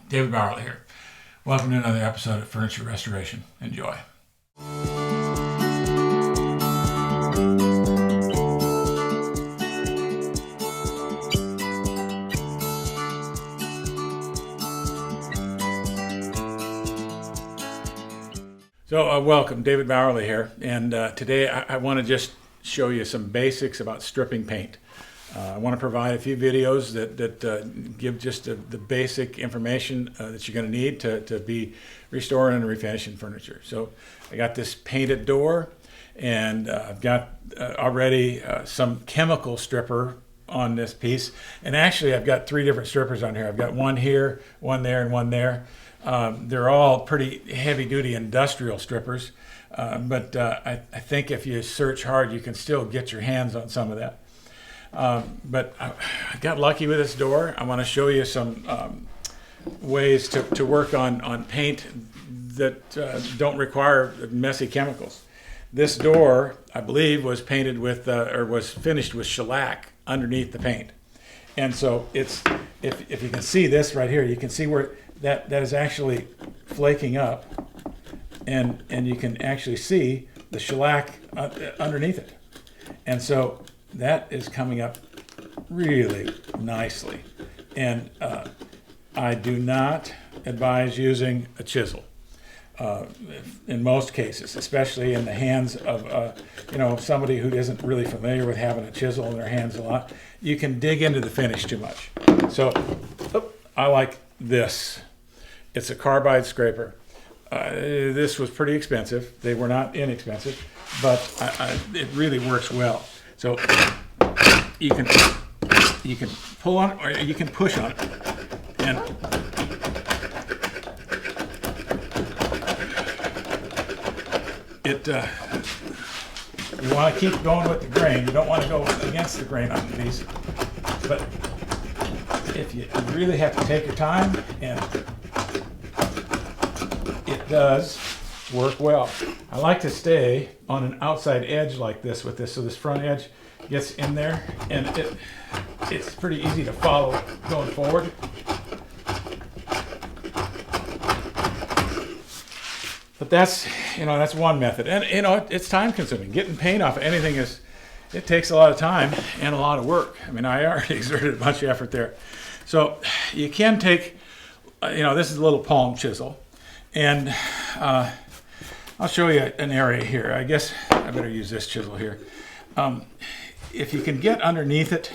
David Bowerly here. Welcome to another episode of Furniture Restoration. Enjoy. So welcome, David Bowerly here, and today I want to just show you some basics about stripping paint. I want to provide a few videos that give just the basic information that you're going to need to be restoring and refinishing furniture. So I got this painted door, and I've got already some chemical stripper on this piece. And actually I've got three different strippers on here. I've got one here, one there, and one there. They're all pretty heavy-duty industrial strippers, but I think if you search hard, you can still get your hands on some of that. But I got lucky with this door. I want to show you some ways to work on paint that don't require messy chemicals. This door, I believe, was painted with or was finished with shellac underneath the paint. And so it's if you can see this right here, you can see where that is actually flaking up, and you can actually see the shellac underneath it. And so that is coming up really nicely. And I do not advise using a chisel in most cases, especially in the hands of somebody who isn't really familiar with having a chisel in their hands a lot. You can dig into the finish too much. So I like this. It's a carbide scraper. This was pretty expensive. They were not inexpensive, but it really works well. So you can pull on it, or you can push on it, and you want to keep going with the grain. You don't want to go against the grain on these, but if you really have to take your time, and it does work well. I like to stay on an outside edge like this with this, so this front edge gets in there, and it's pretty easy to follow going forward. But that's one method, and it's time consuming. Getting paint off of anything it takes a lot of time and a lot of work. I mean, I already exerted a bunch of effort there. So you can take, this is a little palm chisel, and I'll show you an area here. I guess I better use this chisel here. If you can get underneath it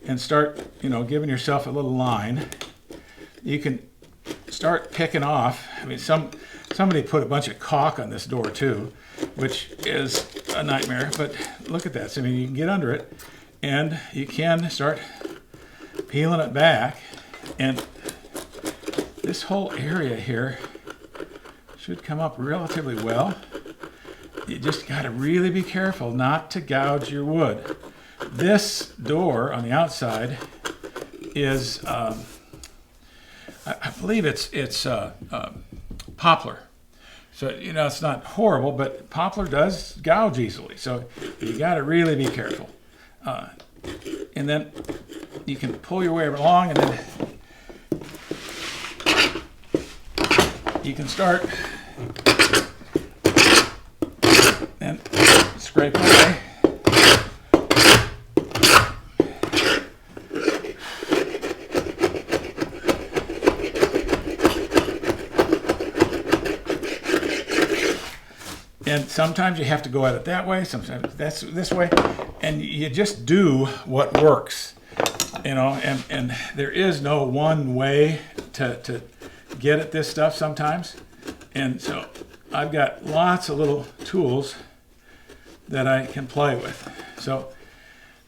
and start, giving yourself a little line, you can start picking off. I mean, somebody put a bunch of caulk on this door too, which is a nightmare, but look at that. So, I mean, you can get under it, and you can start peeling it back, and this whole area here should come up relatively well. You just got to really be careful not to gouge your wood. This door on the outside is, I believe it's poplar. So, it's not horrible, but poplar does gouge easily. So you got to really be careful. And then you can pull your way along, and then you can start and scrape away. And sometimes you have to go at it that way, sometimes that's this way, and you just do what works, and there is no one way to get at this stuff sometimes. And so I've got lots of little tools that I can play with. So,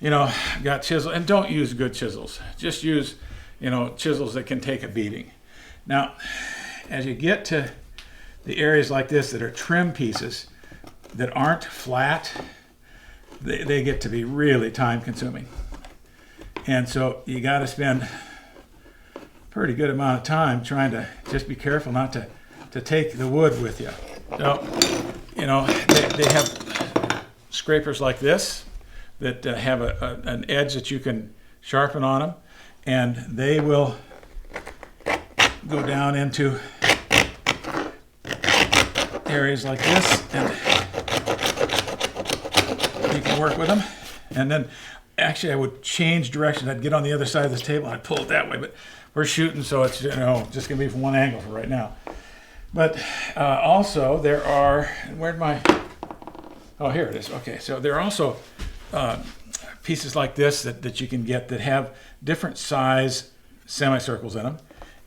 I've got chisel, and don't use good chisels. Just use, chisels that can take a beating. Now, as you get to the areas like this that are trim pieces that aren't flat, they get to be really time consuming. And so you got to spend a pretty good amount of time trying to just be careful not to take the wood with you. So, they have scrapers like this that have an edge that you can sharpen on them, and they will go down into areas like this, and you can work with them. And then actually I would change direction. I'd get on the other side of this table and I'd pull it that way, but we're shooting, so it's, you know, just gonna be from one angle for right now. But also there are, where'd my, oh, here it is. Okay, so there are also pieces like this that you can get that have different size semicircles in them,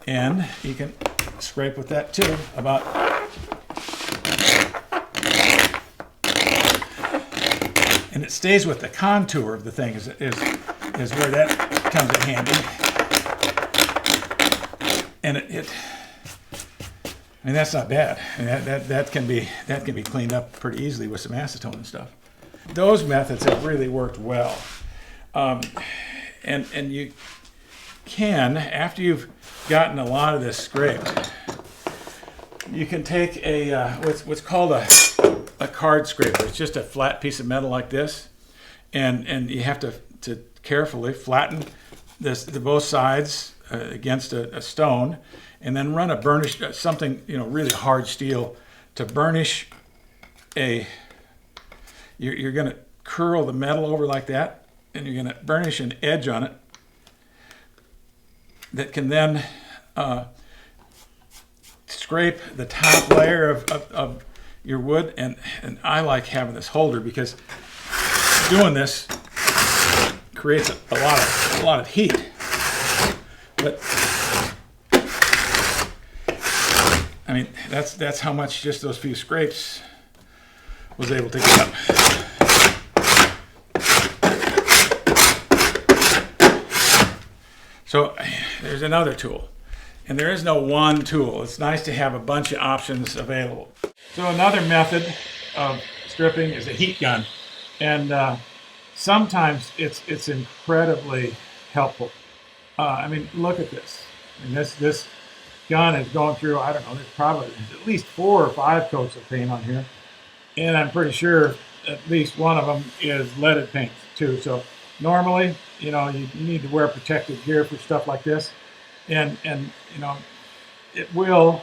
and you can scrape with that too. And it stays with the contour of the thing is where that comes in handy. And I mean, that's not bad. I mean, that can be cleaned up pretty easily with some acetone and stuff. Those methods have really worked well. And you can, after you've gotten a lot of this scraped, you can take a what's called a card scraper. It's just a flat piece of metal like this, and you have to carefully flatten the both sides against a stone, and then run a burnish, something, you know, really hard steel to burnish you're going to curl the metal over like that, and you're going to burnish an edge on it that can then scrape the top layer of your wood. And I like having this holder because doing this creates a lot of heat. But I mean, that's how much just those few scrapes was able to get up. So there's another tool, and there is no one tool. It's nice to have a bunch of options available. So another method of stripping is a heat gun, and sometimes it's incredibly helpful. I mean, look at this. I mean, this gun is going through, I don't know, there's probably at least 4 or 5 coats of paint on here. And I'm pretty sure at least one of them is leaded paint too. So normally, you know, you need to wear protective gear for stuff like this. And you know, it will,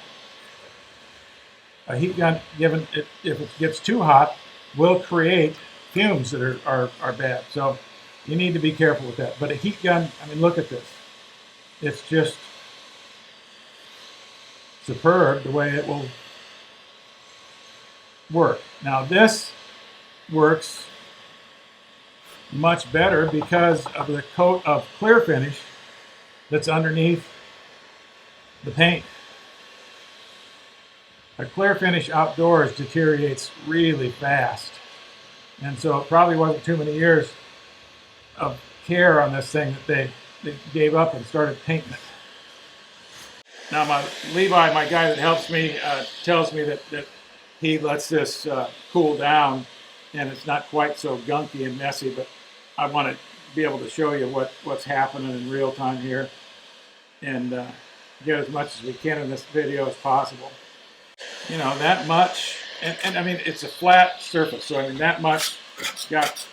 a heat gun, given it, if it gets too hot, will create fumes that are bad. So you need to be careful with that. But a heat gun, I mean, look at this. It's just superb the way it will work. Now this works much better because of the coat of clear finish that's underneath the paint. A clear finish outdoors deteriorates really fast, and so it probably wasn't too many years of care on this thing that they gave up and started painting it. Now Levi, my guy that helps me, tells me that he lets this cool down, and it's not quite so gunky and messy, but I want to be able to show you what's happening in real time here, and get as much as we can in this video as possible. You know, that much, and I mean, it's a flat surface, so I mean, that much got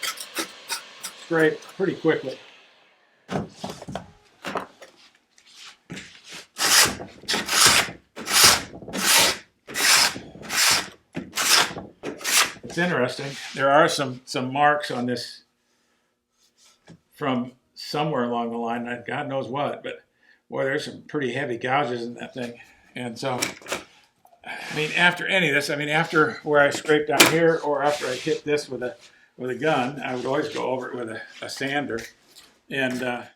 scraped pretty quickly. It's interesting. There are some marks on this from somewhere along the line. God knows what, but boy, there's some pretty heavy gouges in that thing. And so, I mean, after any of this, I mean, after where I scraped down here, or after I hit this with a gun, I would always go over it with a sander, and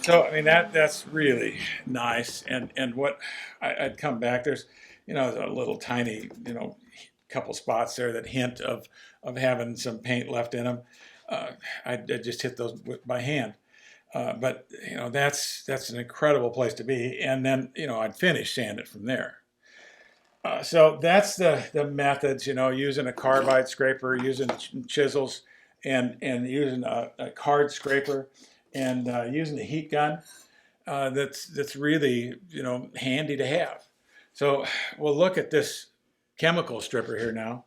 so, I mean, that's really nice. And what I'd come back, there's, you know, a little tiny, you know, couple spots there that hint of having some paint left in them. I just hit those by hand. But that's an incredible place to be. And then I'd finish sand it from there. So that's the methods, using a carbide scraper, using chisels, and using a card scraper, and using the heat gun. That's really handy to have. So we'll look at this chemical stripper here now.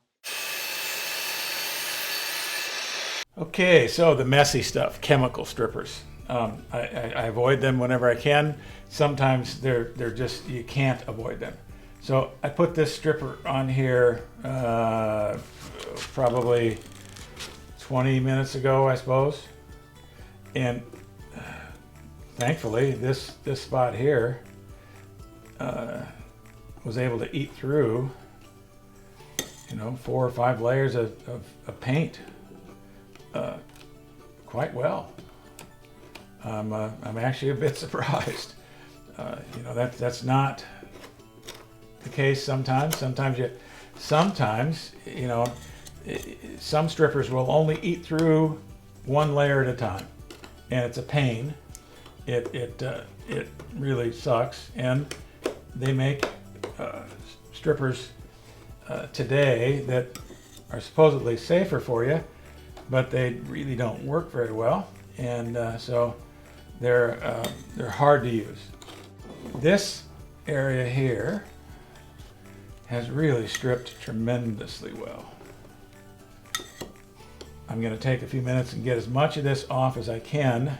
Okay, so the messy stuff, chemical strippers. I avoid them whenever I can. Sometimes they're just, you can't avoid them. So I put this stripper on here probably 20 minutes ago, I suppose. And thankfully, this spot here was able to eat through, 4 or 5 layers of paint quite well. I'm actually a bit surprised. That's not the case sometimes. Sometimes, some strippers will only eat through 1 layer at a time, and it's a pain. It really sucks, and they make strippers today that are supposedly safer for you, but they really don't work very well, and so they're hard to use. This area here has really stripped tremendously well. I'm going to take a few minutes and get as much of this off as I can,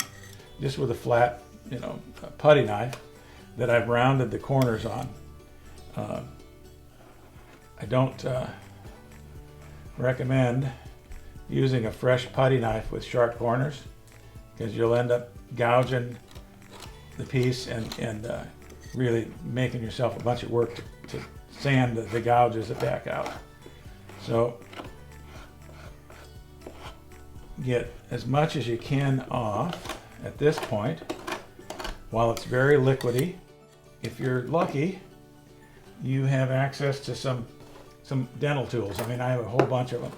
just with a flat, a putty knife that I've rounded the corners on. I don't recommend using a fresh putty knife with sharp corners, because you'll end up gouging the piece and really making yourself a bunch of work to sand the gouges back out. So get as much as you can off at this point while it's very liquidy. If you're lucky, you have access to some dental tools. I mean, I have a whole bunch of them.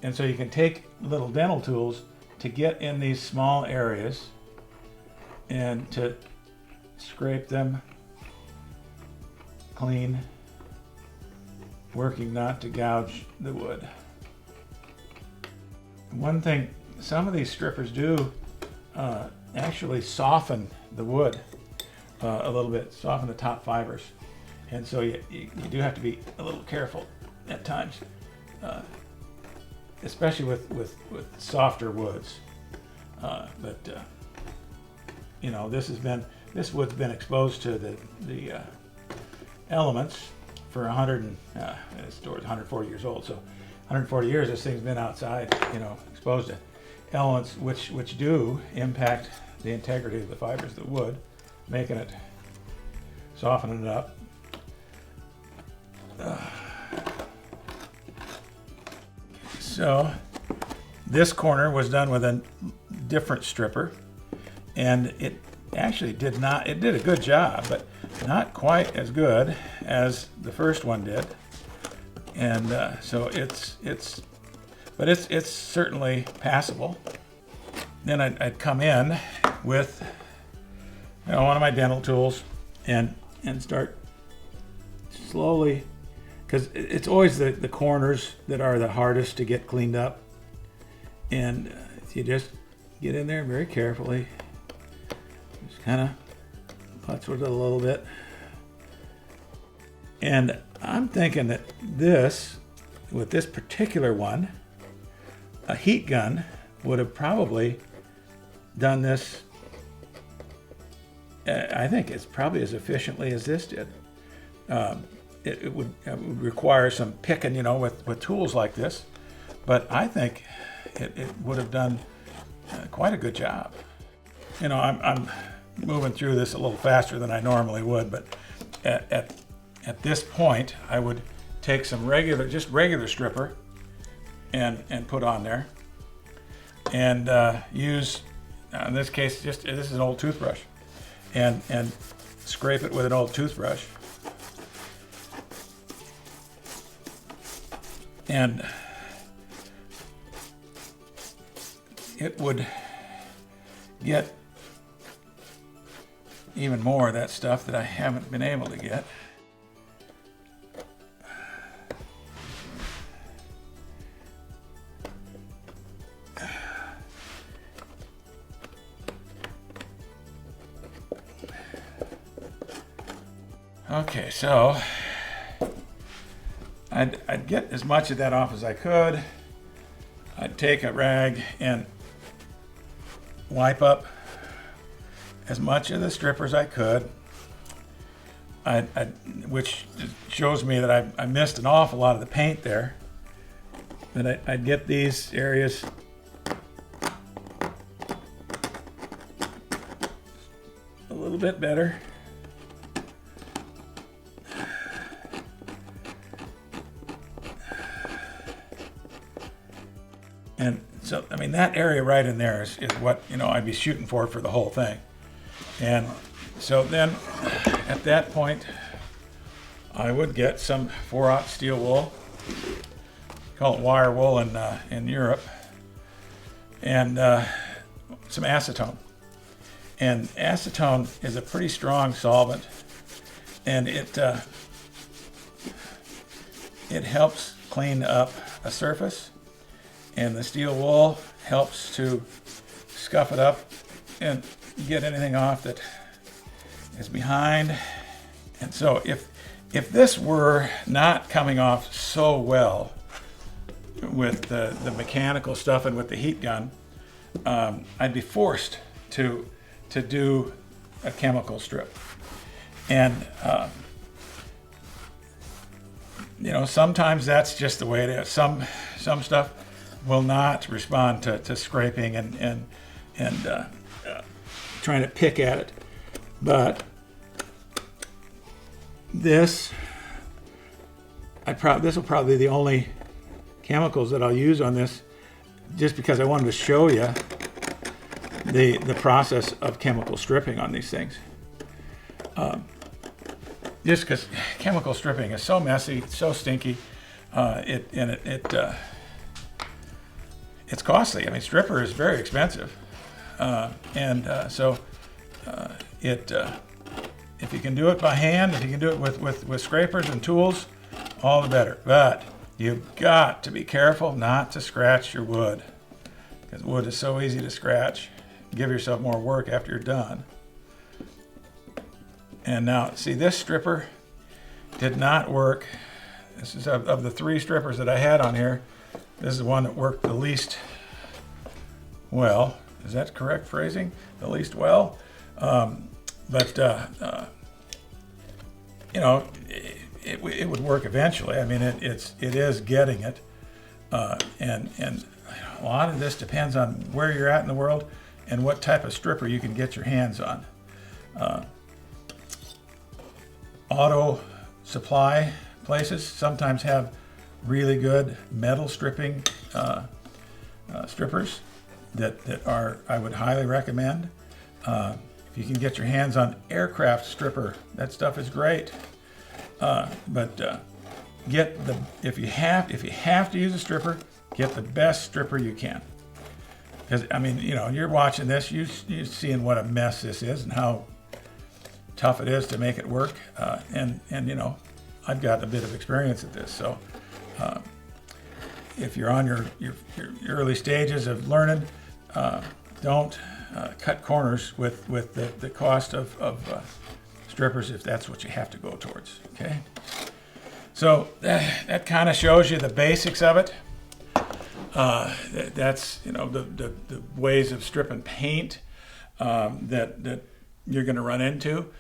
And so you can take little dental tools to get in these small areas and to scrape them clean, working not to gouge the wood. One thing some of these strippers do actually soften the wood a little bit, soften the top fibers. And so you do have to be a little careful at times, especially with softer woods. But this wood's been exposed to the elements for 140 years old. So 140 years, this thing's been outside, exposed to elements which do impact the integrity of the fibers of the wood, making it, softening it up. So this corner was done with a different stripper, and it actually did a good job, but not quite as good as the first one did. And so it's certainly passable. Then I'd come in with one of my dental tools and start slowly, because it's always the corners that are the hardest to get cleaned up. And you just get in there very carefully, just kind of putz with it a little bit. And I'm thinking that with this particular one, a heat gun would have probably done this, I think it's probably as efficiently as this did. It would require some picking, with tools like this, but I think it would have done quite a good job. I'm moving through this a little faster than I normally would, but at this point, I would take some regular stripper and put on there, and use, in this case, this is an old toothbrush, and scrape it with an old toothbrush. And it would get even more of that stuff that I haven't been able to get. Okay, so I'd get as much of that off as I could. I'd take a rag and wipe up as much of the stripper as I could, which shows me that I missed an awful lot of the paint there. But I'd get these areas a little bit better. And so, I mean, that area right in there is what, I'd be shooting for the whole thing. And so then at that point, I would get some 4/0 steel wool, call it wire wool in Europe, and some acetone. And acetone is a pretty strong solvent, and it helps clean up a surface. And the steel wool helps to scuff it up and get anything off that is behind. And so if this were not coming off so well with the mechanical stuff and with the heat gun, I'd be forced to do a chemical strip. And sometimes that's just the way it is. Some stuff will not respond to scraping and trying to pick at it. But this will probably be the only chemicals that I'll use on this, just because I wanted to show you the process of chemical stripping on these things. Just because chemical stripping is so messy, so stinky, it's costly. I mean, stripper is very expensive, so if you can do it by hand, if you can do it with scrapers and tools, all the better. But you've got to be careful not to scratch your wood, because wood is so easy to scratch. Give yourself more work after you're done. And now, see, this stripper did not work. This is of the 3 strippers that I had on here. This is the one that worked the least well. Is that correct phrasing? The least well? It would work eventually. I mean, it is getting it. And a lot of this depends on where you're at in the world and what type of stripper you can get your hands on. Auto supply places sometimes have really good metal stripping strippers that I would highly recommend. If you can get your hands on aircraft stripper, that stuff is great. If you have to use a stripper, get the best stripper you can. Because I mean, you're watching this, you're seeing what a mess this is and how tough it is to make it work. And I've got a bit of experience at this, so. If you're on your early stages of learning, don't cut corners with the cost of strippers if that's what you have to go towards. Okay, so that kind of shows you the basics of it. That's the ways of stripping paint that you're going to run into,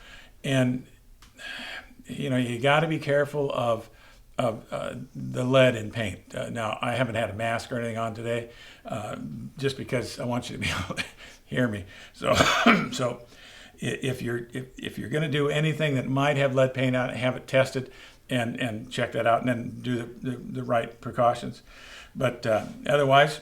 and you got to be careful of the lead in paint. Now, I haven't had a mask or anything on today, just because I want you to be able to hear me. So, if you're going to do anything that might have lead paint on it, have it tested and check that out, and then do the right precautions. But otherwise,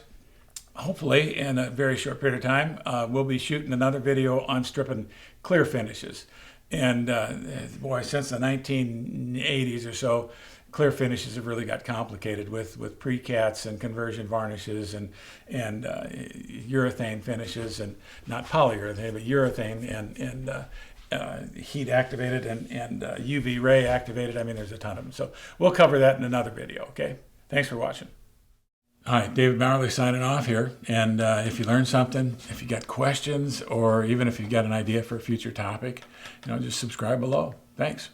hopefully, in a very short period of time, we'll be shooting another video on stripping clear finishes. And boy, since the 1980s or so, clear finishes have really got complicated with precats and conversion varnishes and urethane finishes, and not polyurethane but urethane, heat activated and UV ray activated. I mean, there's a ton of them. So we'll cover that in another video, okay? Thanks for watching. Hi, David Bowerly signing off here. And if you learned something, if you got questions, or even if you got an idea for a future topic, just subscribe below. Thanks.